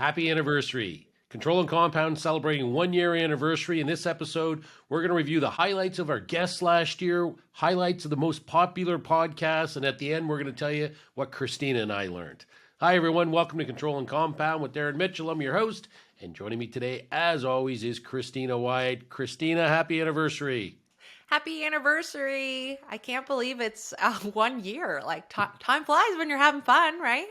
Happy anniversary. Control and Compound celebrating 1 year anniversary. In this episode, we're going to review the highlights of our guests last year, highlights of the most popular podcasts, and at the end, we're going to tell you what Christina and I learned. Hi, everyone. Welcome to Control and Compound with Darren Mitchell. I'm your host, and joining me today, as always, is Christina Wyatt. Christina, happy anniversary. Happy anniversary. I can't believe it's 1 year. Like time flies when you're having fun, right?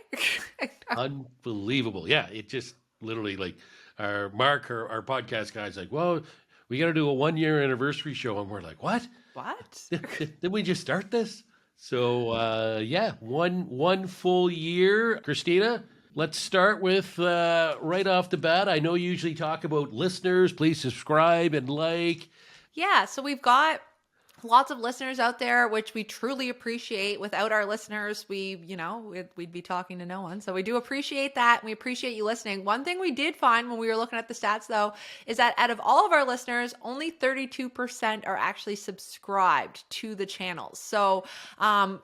Unbelievable. Yeah, it just literally like our Mark, our podcast guy's like, well, we got to do a 1 year anniversary show. And we're like, what? What? Did we just start this? So, yeah, one full year. Christina, let's start with right off the bat. I know you usually talk about listeners. Please subscribe and like. Yeah, so we've got lots of listeners out there, which we truly appreciate. Without our listeners, we'd be talking to no one. So we do appreciate that. And we appreciate you listening. One thing we did find when we were looking at the stats, though, is that out of all of our listeners, only 32% are actually subscribed to the channels. So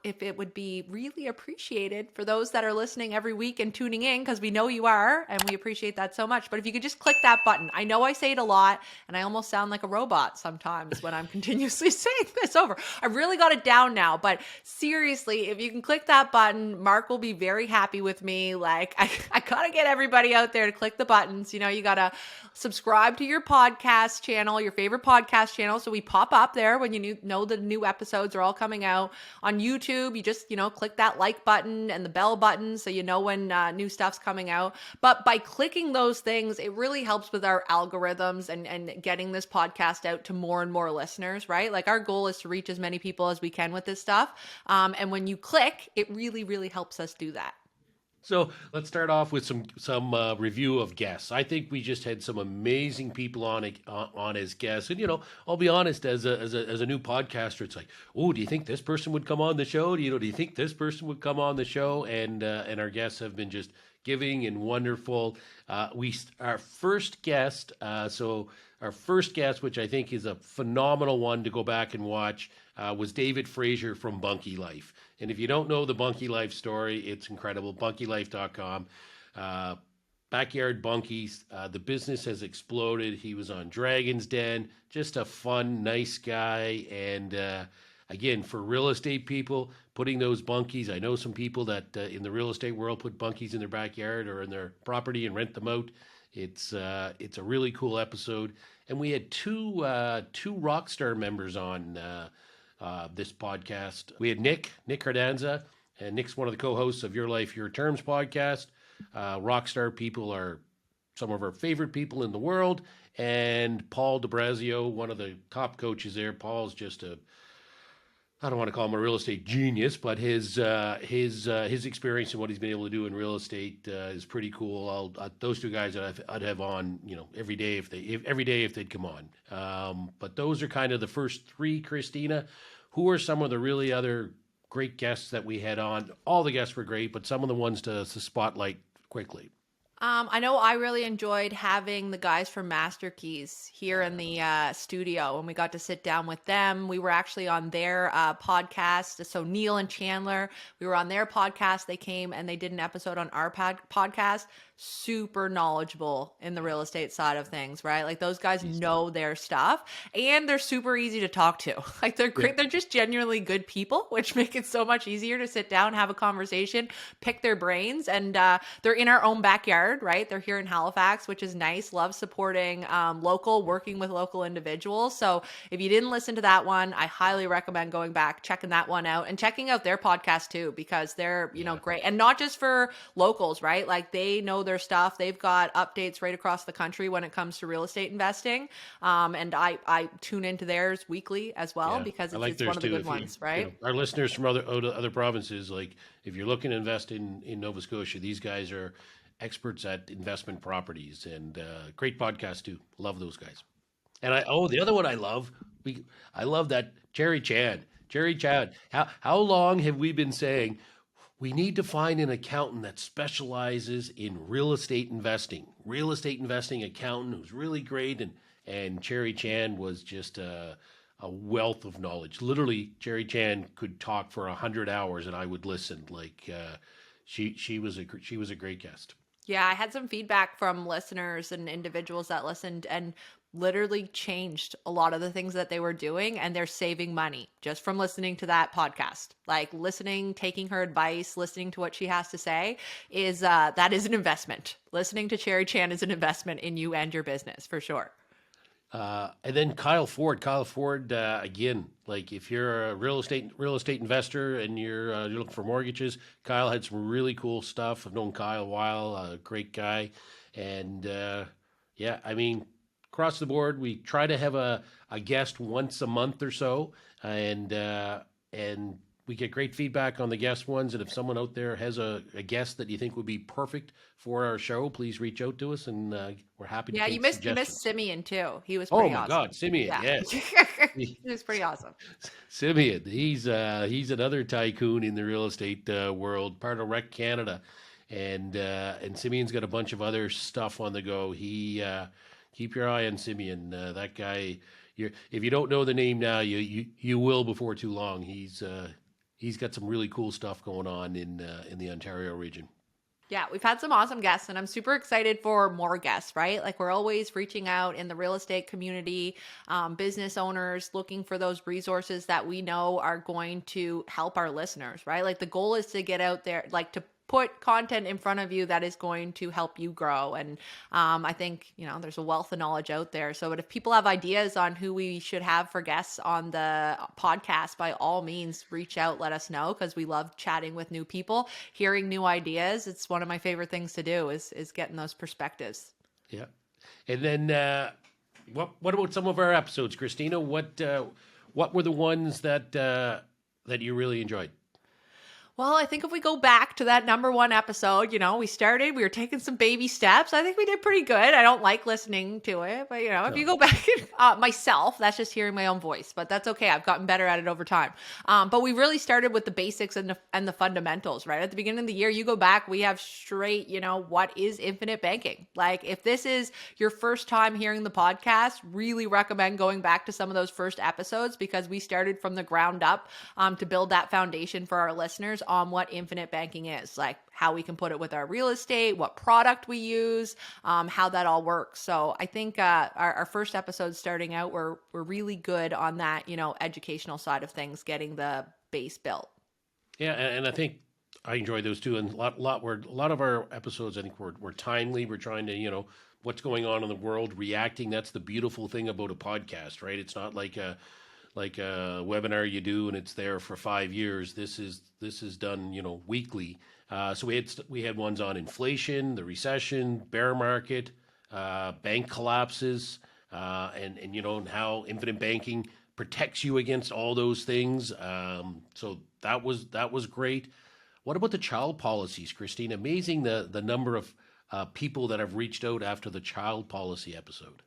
if it would be really appreciated for those that are listening every week and tuning in, because we know you are, and we appreciate that so much. But if you could just click that button. I know I say it a lot, and I almost sound like a robot sometimes when I'm continuously saying this over. I really got it down now, but seriously, if you can click that button, Mark will be very happy with me. Like I gotta get everybody out there to click the buttons. You gotta subscribe to your podcast channel, your favorite podcast channel, so we pop up there when you know the new episodes are all coming out. On YouTube, you just click that like button and the bell button so you know when new stuff's coming out. But by clicking those things, it really helps with our algorithms and getting this podcast out to more and more listeners, right? Like our goal is to reach as many people as we can with this stuff. And when you click, it really, really helps us do that. So let's start off with some review of guests. I think we just had some amazing people on as guests, and I'll be honest, as a new podcaster, it's like, oh, do you think this person would come on the show? Do you think this person would come on the show? And our guests have been just giving and wonderful. Our first guest, which I think is a phenomenal one to go back and watch, was David Fraser from Bunky Life. And if you don't know the Bunky Life story, it's incredible. BunkyLife.com. Backyard Bunkies. The business has exploded. He was on Dragon's Den. Just a fun, nice guy. And again, for real estate people, putting those bunkies, I know some people that in the real estate world put bunkies in their backyard or in their property and rent them out. It's a really cool episode. And we had two Rockstar members on this podcast. We had Nick Cardanza, and Nick's one of the co-hosts of Your Life, Your Terms podcast. Rockstar people are some of our favorite people in the world. And Paul DeBrazio, one of the top coaches there. Paul's just I don't want to call him a real estate genius, but his experience and what he's been able to do in real estate is pretty cool. Those two guys that I'd have on, every day if they'd come on. But those are kind of the first three. Christina, who are some of the really other great guests that we had on? All the guests were great, but some of the ones to spotlight quickly. I know I really enjoyed having the guys from Master Keys here in the studio, and we got to sit down with them. We were actually on their podcast. So Neil and Chandler, we were on their podcast. They came and they did an episode on our podcast. Super knowledgeable in the real estate side of things, right? Like those guys know their stuff, and they're super easy to talk to. Like they're great. Yeah. They're just genuinely good people, which make it so much easier to sit down, have a conversation, pick their brains. And they're in our own backyard, right? They're here in Halifax, which is nice. Love supporting working with local individuals. So if you didn't listen to that one, I highly recommend going back, checking that one out, and checking out their podcast too, because they're, great. And not just for locals, right? Like they know their stuff. They've got updates right across the country when it comes to real estate investing. And I tune into theirs weekly as well, because it's one of the good ones, right? Our listeners from other provinces, like if you're looking to invest in Nova Scotia, these guys are experts at investment properties, and great podcast too. Love those guys. And the other one I love that Jerry Chan. How long have we been saying we need to find an accountant that specializes in real estate investing accountant who's really great. And Cherry Chan was just a wealth of knowledge. Literally, Cherry Chan could talk for 100 hours and I would listen. Like she was a great guest. Yeah, I had some feedback from listeners and individuals that listened and literally changed a lot of the things that they were doing, and they're saving money just from listening to that podcast. Like listening, taking her advice, listening to what she has to say is that is an investment. Listening to Cherry Chan is an investment in you and your business for sure. And then Kyle Ford. Kyle Ford, again, like if you're a real estate investor and you're looking for mortgages, Kyle had some really cool stuff. I've known Kyle a while, a great guy, and yeah, I mean, across the board, we try to have a guest once a month or so, and we get great feedback on the guest ones. And if someone out there has a guest that you think would be perfect for our show, please reach out to us, and we're happy to Yeah, take you missed suggestions. Simeon too. He was Oh pretty my awesome. God, Simeon, Yeah. yes. He was pretty awesome. Simeon, he's another tycoon in the real estate world, part of Rec Canada, and Simeon's got a bunch of other stuff on the go. He keep your eye on Simeon. That guy, if you don't know the name now, you will before too long. He's got some really cool stuff going on in the Ontario region. Yeah, we've had some awesome guests, and I'm super excited for more guests, right? Like, we're always reaching out in the real estate community, business owners looking for those resources that we know are going to help our listeners, right? Like, the goal is to get out there, like, to put content in front of you that is going to help you grow. And I think, there's a wealth of knowledge out there. So, but if people have ideas on who we should have for guests on the podcast, by all means, reach out, let us know, because we love chatting with new people, hearing new ideas. It's one of my favorite things to do is getting those perspectives. Yeah, and then what about some of our episodes, Christina? What were the ones that you really enjoyed? Well, I think if we go back to that number one episode, we were taking some baby steps. I think we did pretty good. I don't like listening to it, but if you No. go back myself, that's just hearing my own voice, but that's okay. I've gotten better at it over time. But we really started with the basics and the fundamentals, right? At the beginning of the year, you go back, we have straight, what is infinite banking? Like, if this is your first time hearing the podcast, really recommend going back to some of those first episodes, because we started from the ground up to build that foundation for our listeners on what infinite banking is, like how we can put it with our real estate, what product we use, how that all works. So I think our first episode starting out, we're really good on that, educational side of things, getting the base built. Yeah, and I think I enjoy those too. And a lot of our episodes, I think, were timely. We're trying to, what's going on in the world, reacting. That's the beautiful thing about a podcast, right? It's not like a webinar you do and it's there for 5 years. This is done, weekly. So we had ones on inflation, the recession, bear market, bank collapses, and how infinite banking protects you against all those things. So that was great. What about the child policies, Christine? Amazing the number of people that have reached out after the child policy episode.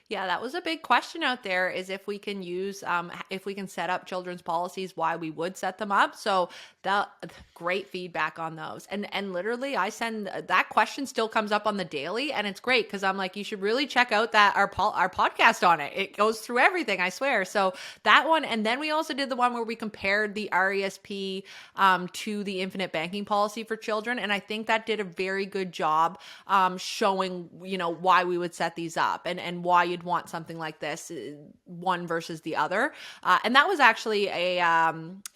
Yeah, that was a big question out there, is if we can if we can set up children's policies, why we would set them up. So that great feedback on those. And literally I send that question still comes up on the daily, and it's great because I'm like, you should really check out that our podcast on it. It goes through everything, I swear. So that one, and then we also did the one where we compared the RESP to the infinite banking policy for children. And I think that did a very good job showing, why we would set these up and why you'd want something like this, one versus the other. And that was actually a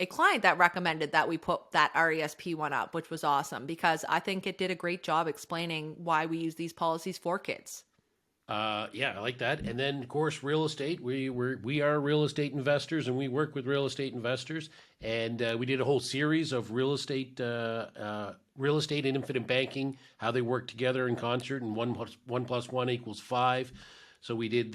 client that recommended that we put that RESP one up, which was awesome because I think it did a great job explaining why we use these policies for kids. Yeah, I like that. And then, of course, real estate. We are real estate investors, and we work with real estate investors. And we did a whole series of real estate and infinite banking, how they work together in concert, and one plus one equals five. So we did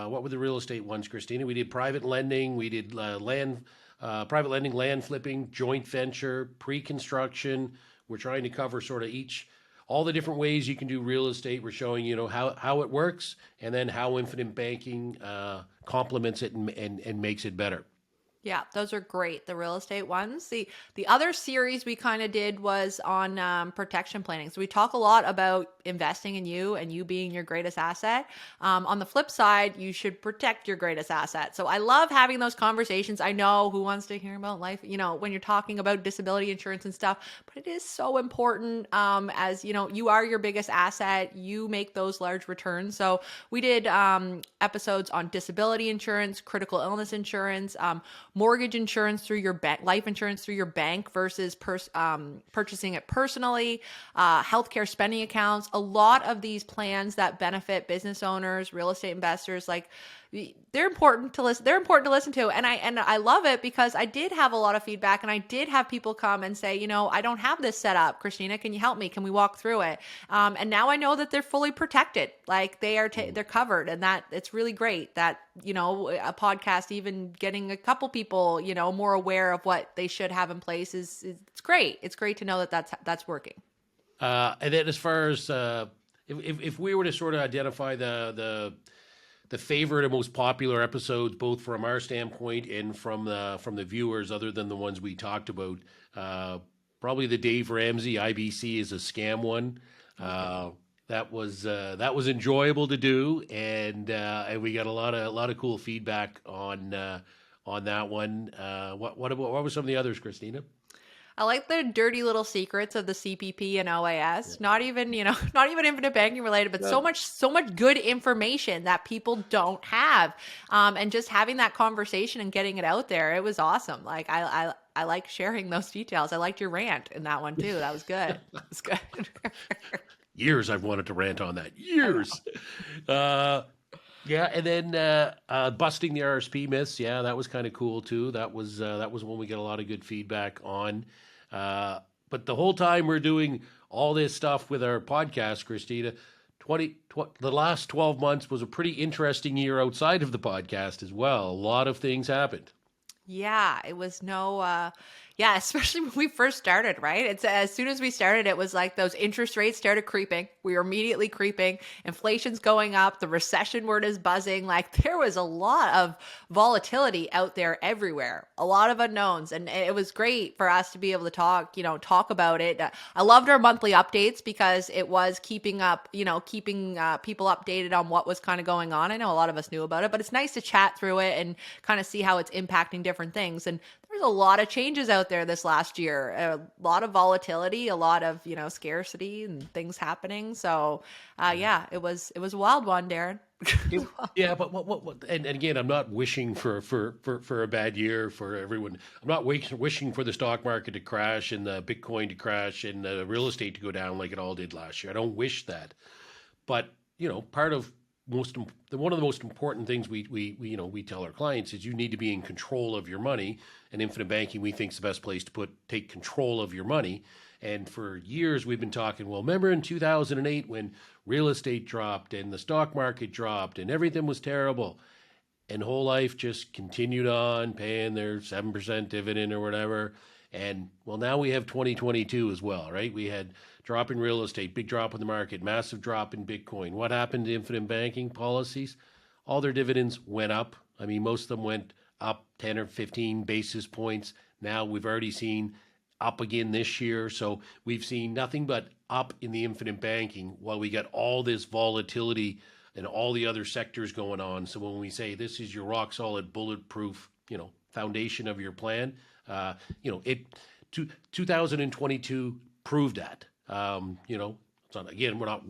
what were the real estate ones, Christina? We did private lending. We did private lending, land flipping, joint venture, pre-construction. We're trying to cover sort of all the different ways you can do real estate. We're showing, how it works, and then how infinite banking complements it and makes it better. Yeah, those are great. The real estate ones. The other series we kind of did was on protection planning. So we talk a lot about investing in you and you being your greatest asset. On the flip side, you should protect your greatest asset. So I love having those conversations. I know who wants to hear about life, when you're talking about disability insurance and stuff, but it is so important. As you are your biggest asset. You make those large returns. So we did episodes on disability insurance, critical illness insurance, mortgage insurance through your bank, life insurance through your bank versus purchasing it personally, healthcare spending accounts, a lot of these plans that benefit business owners, real estate investors, like they're important to listen. They're important to listen to. And I love it because I did have a lot of feedback and I did have people come and say, I don't have this set up. Christina, can you help me? Can we walk through it? And now I know that they're fully protected. Like they're covered, and that it's really great that, a podcast, even getting a couple people, more aware of what they should have in place is it's great. It's great to know that that's working. And then as far as, if we were to sort of identify the favorite and most popular episodes, both from our standpoint and from the viewers, other than the ones we talked about, probably the Dave Ramsey IBC is a scam one. That was enjoyable to do, and we got a lot of cool feedback on that one. What were some of the others, Christina? I like the dirty little secrets of the CPP and OAS. Not even, not even infinite banking related, but so much good information that people don't have. And just having that conversation and getting it out there, it was awesome. Like I like sharing those details. I liked your rant in that one too. That was good. It was good. Years I've wanted to rant on that. Years. Yeah, and then busting the RSP myths. Yeah, that was kind of cool too. That was one we get a lot of good feedback on. But the whole time we're doing all this stuff with our podcast, Christina, the last 12 months was a pretty interesting year outside of the podcast as well. A lot of things happened. Yeah, it was especially when we first started, right? It's as soon as we started, it was like those interest rates started creeping. We were immediately creeping. Inflation's going up. The recession word is buzzing. Like there was a lot of volatility out there everywhere, a lot of unknowns. And it was great for us to be able to talk about it. I loved our monthly updates because it was keeping people updated on what was kind of going on. I know a lot of us knew about it, but it's nice to chat through it and kind of see how it's impacting different things. And there's a lot of changes out there this last year, a lot of volatility, a lot of, scarcity and things happening. So, it was a wild one, Darren. Yeah, but what and again, I'm not wishing for a bad year for everyone. I'm not wishing for the stock market to crash and the Bitcoin to crash and the real estate to go down like it all did last year. I don't wish that. But, part of one of the most important things we tell our clients is you need to be in control of your money. And infinite banking, we think, is the best place to take control of your money. And for years we've been talking, well, remember in 2008 when real estate dropped and the stock market dropped and everything was terrible, and whole life just continued on paying their 7% dividend or whatever. And well, now we have 2022 as well, right? We had drop in real estate, big drop in the market, massive drop in Bitcoin. What happened to infinite banking policies? All their dividends went up. I mean, most of them went up 10 or 15 basis points. Now we've already seen up again this year. So we've seen nothing but up in the infinite banking while we got all this volatility and all the other sectors going on. So when we say this is your rock solid bulletproof, foundation of your plan, 2022 proved that. It's not, again, we're not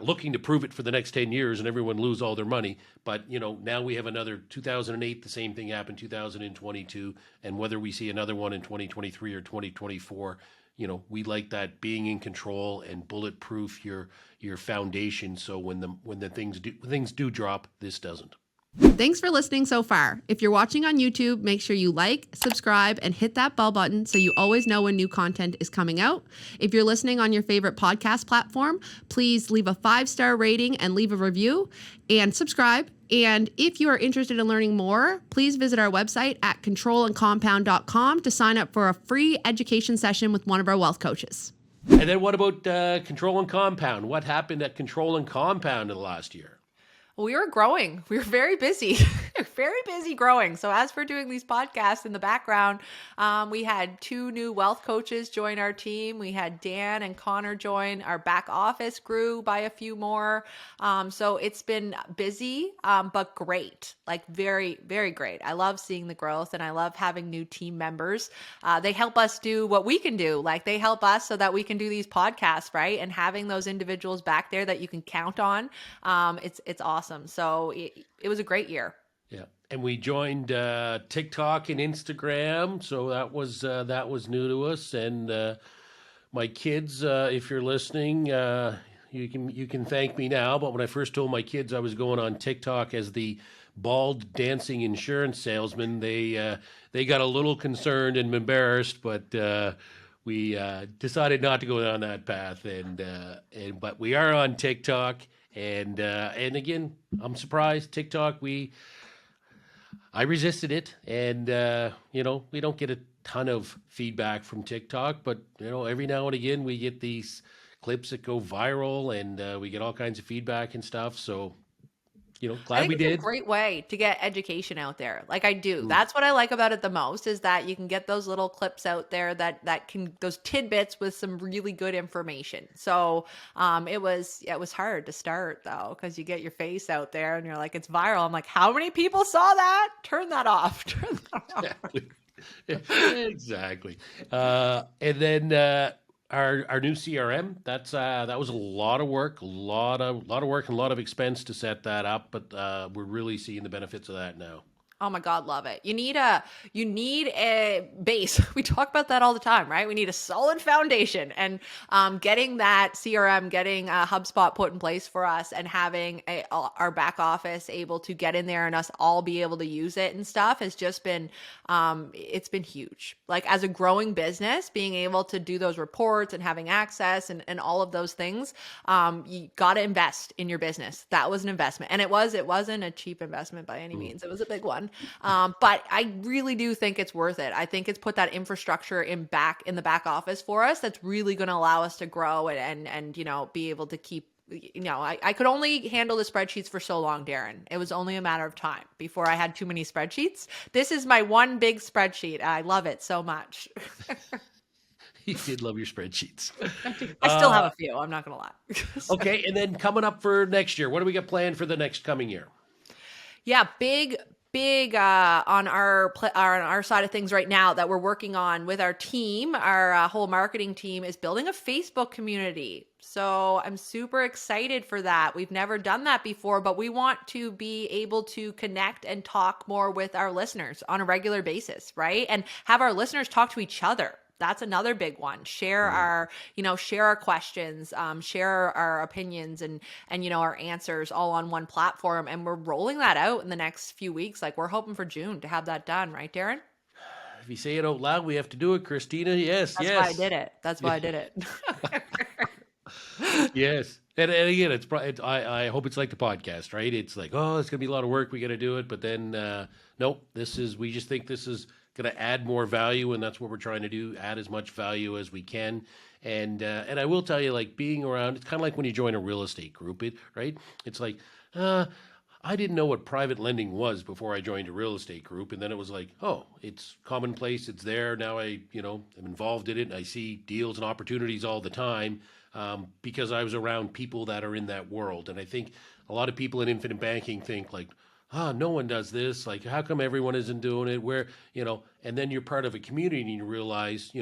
looking to prove it for the next 10 years and everyone lose all their money. But, now we have another 2008, the same thing happened 2022. And whether we see another one in 2023 or 2024, we like that being in control and bulletproof your foundation. So when the things do drop, this doesn't. Thanks for listening so far. If you're watching on YouTube, make sure you like, subscribe, and hit that bell button so you always know when new content is coming out. If you're listening on your favorite podcast platform, please leave a 5-star rating and leave a review and subscribe. And if you are interested in learning more, please visit our website at controlandcompound.com to sign up for a free education session with one of our wealth coaches. And then what about Control and Compound? What happened at Control and Compound in the last year? We were growing. We were very busy. very busy growing. So as for doing these podcasts in the background, we had 2 new wealth coaches join our team. We had Dan and Connor join. Our back office grew by a few more. So it's been busy, but great, like very, very great. I love seeing the growth and I love having new team members. They help us do what we can do. Like they help us so that we can do these podcasts, right? And having those individuals back there that you can count on, it's awesome. So it was a great year. Yeah, and we joined TikTok and Instagram, so that was new to us. And my kids, if you're listening, you can thank me now. But when I first told my kids I was going on TikTok as the bald dancing insurance salesman, they got a little concerned and embarrassed, but we decided not to go down that path. And but we are on TikTok, and again, I'm surprised TikTok. I resisted it, and we don't get a ton of feedback from TikTok, but every now and again we get these clips that go viral, and we get all kinds of feedback and stuff. So glad we did. It's a great way to get education out there. Like I do. That's what I like about it the most, is that you can get those little clips out there that can, those tidbits with some really good information. So it was hard to start though, because you get your face out there and you're like, it's viral. I'm like, how many people saw that? Turn that off. Turn that off. Exactly. And then our new CRM, that was a lot of work, a lot of work and a lot of expense to set that up, but we're really seeing the benefits of that now. Oh my God, love it. You need a base. We talk about that all the time, right? We need a solid foundation, and getting that CRM, getting HubSpot put in place for us, and having our back office able to get in there and us all be able to use it and stuff has just been, it's been huge. Like as a growing business, being able to do those reports and having access and all of those things, you got to invest in your business. That was an investment, and it wasn't a cheap investment by any means. It was a big one. But I really do think it's worth it. I think it's put that infrastructure in the back office for us that's really going to allow us to grow and be able to keep, I could only handle the spreadsheets for so long, Darren. It was only a matter of time before I had too many spreadsheets. This is my one big spreadsheet. I love it so much. You did love your spreadsheets. I still have a few. I'm not going to lie. Okay. And then coming up for next year, what do we got planned for the next coming year? Yeah, big on our side of things right now that we're working on with our team, our whole marketing team, is building a Facebook community. So I'm super excited for that. We've never done that before, but we want to be able to connect and talk more with our listeners on a regular basis, right? And have our listeners talk to each other. That's another big one. Share our questions, share our opinions and our answers all on one platform. And we're rolling that out in the next few weeks. Like we're hoping for June to have that done, right, Darren? If you say it out loud, we have to do it, Christina. Yes, That's why I did it. That's why I did it. Yes. And again, I hope it's like the podcast, right? It's like, oh, it's going to be a lot of work. We got to do it. But then, nope, we just think this is going to add more value, and that's what we're trying to do, add as much value as we can. And I will tell you, like being around, it's kind of like when you join a real estate group, right? It's like, I didn't know what private lending was before I joined a real estate group. And then it was like, oh, it's commonplace. It's there. Now I'm involved in it, and I see deals and opportunities all the time because I was around people that are in that world. And I think a lot of people in infinite banking think like, no one does this. Like, how come everyone isn't doing it? Where, and then you're part of a community and you realize,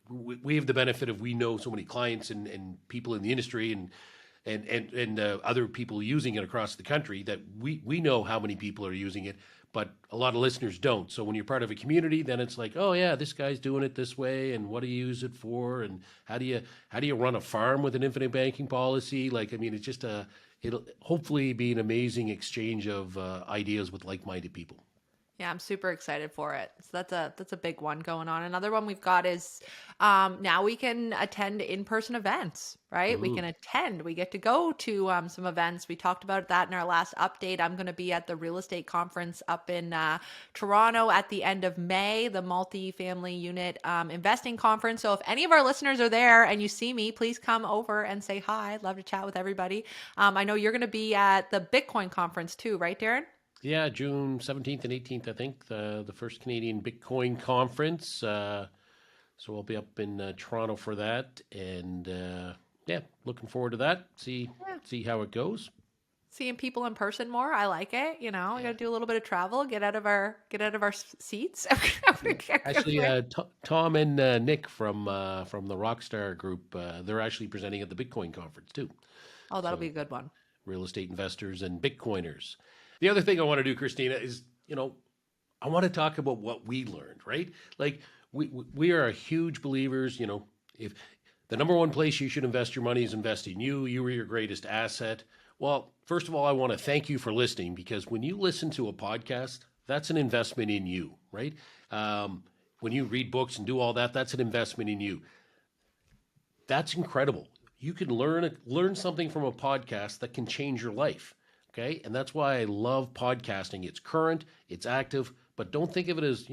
we have the benefit of, we know so many clients and people in the industry and other people using it across the country that we know how many people are using it, but a lot of listeners don't. So when you're part of a community, then it's like, oh yeah, this guy's doing it this way. And what do you use it for? And how do you run a farm with an infinite banking policy? Like, I mean, it's just it'll hopefully be an amazing exchange of ideas with like-minded people. Yeah, I'm super excited for it. So that's a big one going on. Another one we've got is now we can attend in-person events, right? We can attend. We get to go to some events. We talked about that in our last update. I'm going to be at the real estate conference up in Toronto at the end of May, the multi-family unit investing conference. So if any of our listeners are there and you see me, please come over and say hi. I'd love to chat with everybody. I know you're going to be at the Bitcoin conference too, right, Darren? Yeah, June 17th and 18th, I think, the first Canadian Bitcoin conference. So I'll be up in Toronto for that, and yeah, looking forward to that. Yeah. See how it goes. Seeing people in person more, I like it. You know, we got to do a little bit of travel, get out of our seats. Actually, Tom and Nick from the Rockstar Group, they're actually presenting at the Bitcoin conference too. Oh, that'll be So a good one. real estate investors and Bitcoiners. The other thing I want to do, Christina, is I want to talk about what we learned. Right, like we are huge believers. If the number one place you should invest your money is invest in you. You are your greatest asset. Well, first of all, I want to thank you for listening, because when you listen to a podcast, that's an investment in you, right? When you read books and do all that, that's an investment in you. That's incredible. You can learn something from a podcast that can change your life. Okay, and that's why I love podcasting. It's current, it's active, but don't think of it as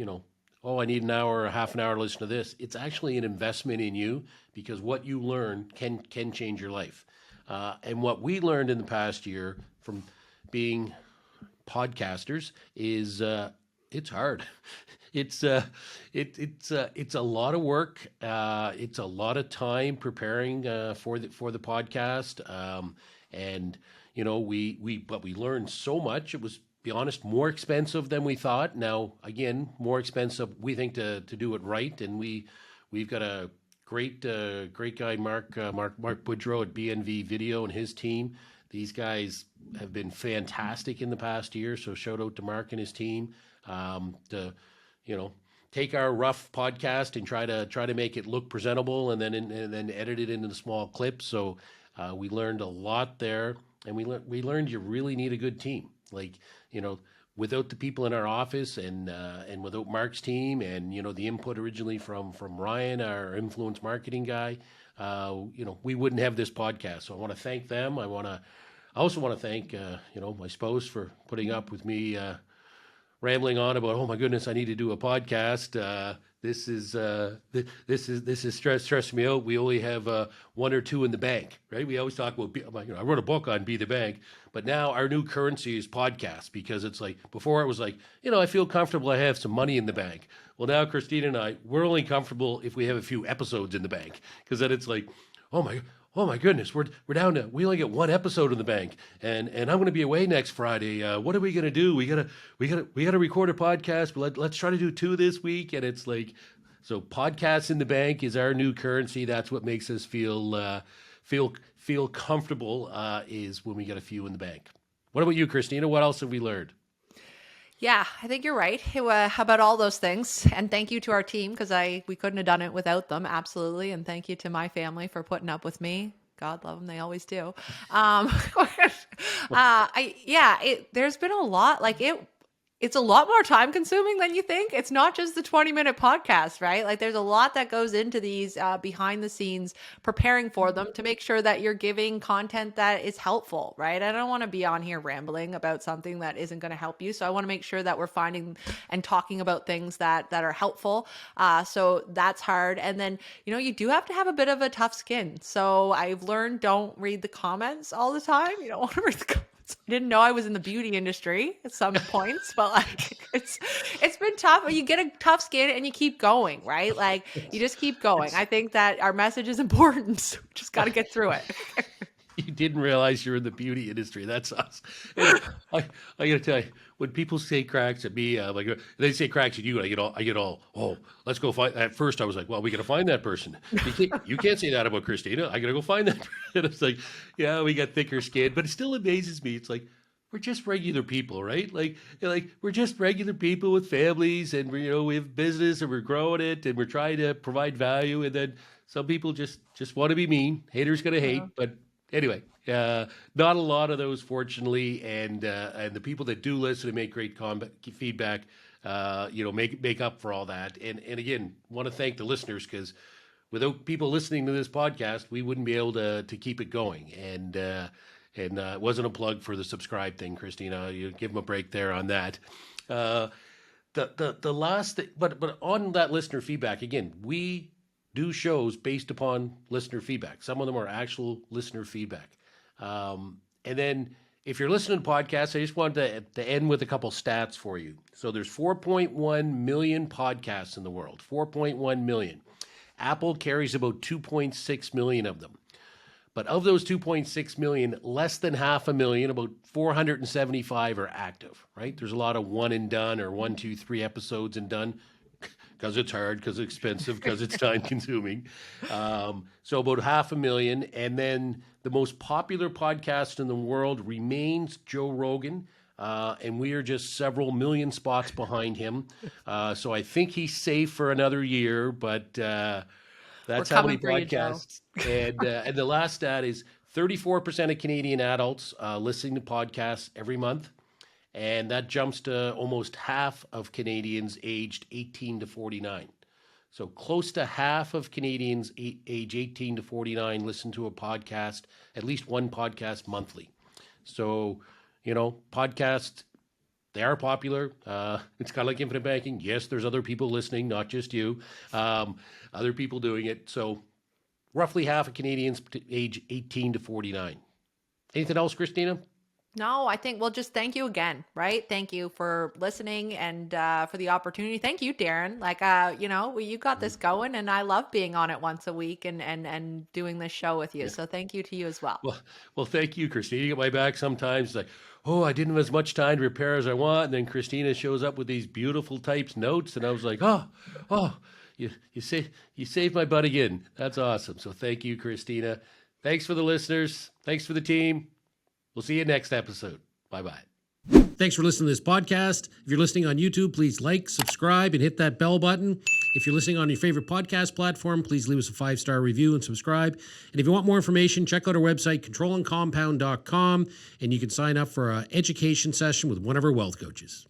oh, I need an hour or a half an hour to listen to this. It's actually an investment in you, because what you learn can change your life. And what we learned in the past year from being podcasters is it's hard. It's it's a lot of work. It's a lot of time preparing for the podcast. And we learned so much. It was, be honest, more expensive than we thought. Now, again, more expensive, we think, to do it right. And we've got a great guy, Mark Boudreau at BNV Video, and his team. These guys have been fantastic in the past year. So shout out to Mark and his team, to take our rough podcast and try to make it look presentable, and then edit it into small clips. So we learned a lot there, and we learned you really need a good team. Like, without the people in our office, and without Mark's team, and the input originally from Ryan, our influence marketing guy, we wouldn't have this podcast. So I want to thank them. I also want to thank my spouse for putting up with me rambling on about, oh my goodness, I need to do a podcast. This is stressing me out. We only have one or two in the bank, right? We always talk about, I wrote a book on Be the Bank, but now our new currency is podcast, because it's like, before it was like, I feel comfortable, I have some money in the bank. Well, now Christina and I, we're only comfortable if we have a few episodes in the bank, because then it's like, oh my goodness, we're down to, we only get one episode in the bank, and I'm going to be away next Friday. What are we going to do? We gotta record a podcast, but let's try to do two this week. And it's like, so podcasts in the bank is our new currency. That's what makes us feel comfortable, is when we get a few in the bank. What about you, Christina? What else have we learned? Yeah, I think you're right about all those things. And thank you to our team, because we couldn't have done it without them. Absolutely. And thank you to my family for putting up with me. God love them. They always do. There's been a lot, it's a lot more time consuming than you think. It's not just the 20-minute podcast, right? Like, there's a lot that goes into these behind the scenes, preparing for them, to make sure that you're giving content that is helpful, right? I don't want to be on here rambling about something that isn't going to help you. So I want to make sure that we're finding and talking about things that are helpful. So that's hard. And then, you do have to have a bit of a tough skin. So I've learned, don't read the comments all the time. You don't want to read the comments. I didn't know I was in the beauty industry at some points, but it's been tough. You get a tough skin and you keep going, right? Like, you just keep going. I think that our message is important. So we just got to get through it. You didn't realize you're in the beauty industry. That's us. I got to tell you, when people say cracks at me, they say cracks at you, I get all, oh, let's go find. At first, I was like, well, we got to find that person. You can't say that about Christina. I got to go find that person. It's like, yeah, we got thicker skin, but it still amazes me. It's like, we're just regular people, right? Like we're just regular people with families, and we have business, and we're growing it, and we're trying to provide value. And then some people just want to be mean. Haters gonna hate, but anyway, not a lot of those, fortunately, and the people that do listen and make great feedback, make up for all that. And again, want to thank the listeners, because without people listening to this podcast, we wouldn't be able to keep it going. And it wasn't a plug for the subscribe thing, Christina. You give them a break there on that. The last thing, but on that listener feedback, again, we do shows based upon listener feedback. Some of them are actual listener feedback. And then if you're listening to podcasts, I just wanted to end with a couple stats for you. So there's 4.1 million podcasts in the world, 4.1 million. Apple carries about 2.6 million of them. But of those 2.6 million, less than 500,000, about 475 are active, right? There's a lot of one and done or 1, 2, 3 episodes and done because it's hard, because it's expensive, because it's time consuming. So about 500,000. And then the most popular podcast in the world remains Joe Rogan. And we are just several million spots behind him. So I think he's safe for another year, but that's how many podcasts. And the last stat is 34% of Canadian adults listening to podcasts every month. And that jumps to almost half of Canadians aged 18 to 49. So close to half of Canadians age 18 to 49 listen to a podcast, at least one podcast monthly. So, podcasts, they are popular. It's kind of like infinite banking. Yes, there's other people listening, not just you. Other people doing it. So roughly half of Canadians age 18 to 49. Anything else, Christina? No, I think, just thank you again, right? Thank you for listening and for the opportunity. Thank you, Darren. You got this going, and I love being on it once a week and doing this show with you. Yeah. So thank you to you as well. Well, thank you, Christina. You get my back sometimes. Like, I didn't have as much time to prepare as I want. And then Christina shows up with these beautiful typed notes. And I was like, you saved my butt again. That's awesome. So thank you, Christina. Thanks for the listeners. Thanks for the team. We'll see you next episode. Bye-bye. Thanks for listening to this podcast. If you're listening on YouTube, please like, subscribe, and hit that bell button. If you're listening on your favorite podcast platform, please leave us a 5-star review and subscribe. And if you want more information, check out our website, controllandcompound.com, and you can sign up for an education session with one of our wealth coaches.